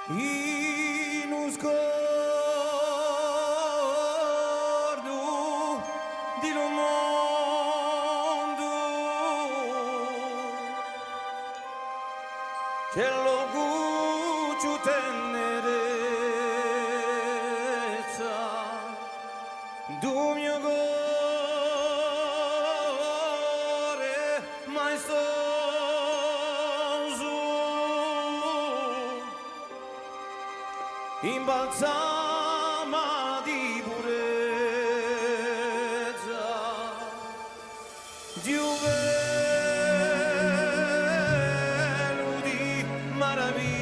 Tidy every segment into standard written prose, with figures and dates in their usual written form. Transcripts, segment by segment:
in un sguardo di un mondo che lo guccio tenerezza du mio cuore maestoso in balsama di purezza di un velo di meraviglie,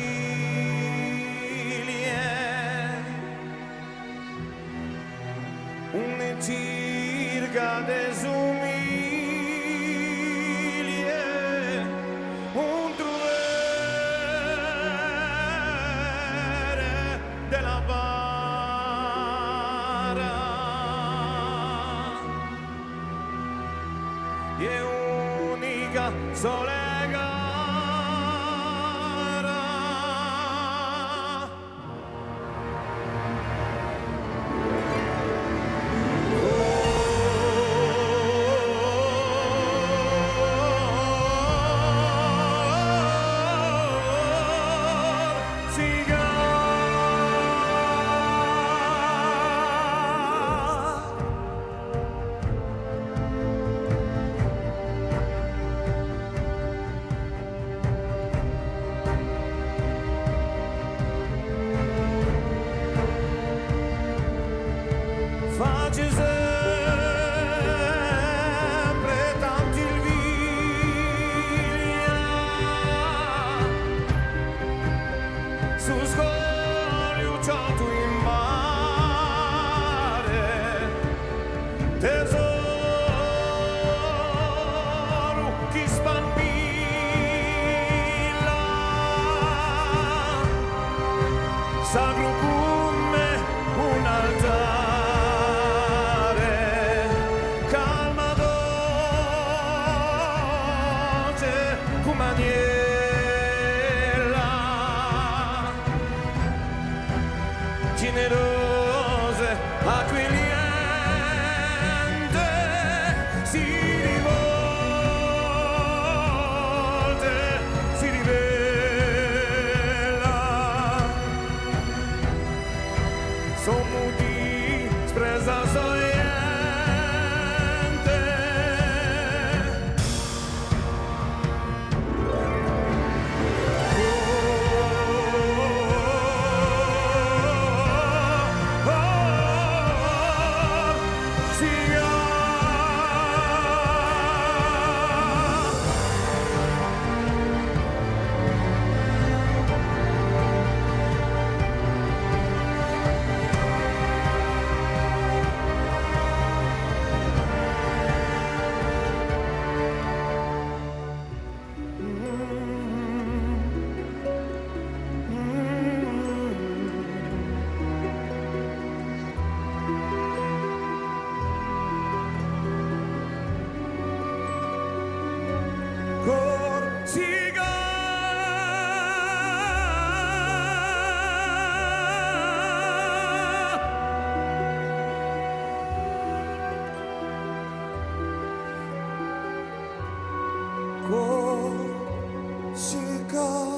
una circa desumiglie, un truvere della bara e unica sola gara. Facci sempre tanti invidia su scogliucciato in mare, tesoro chi spambilla, sacro come un altare. Maniera generose accogliente si rivolge, si rivela, sommo di spresa soiente. Corsica.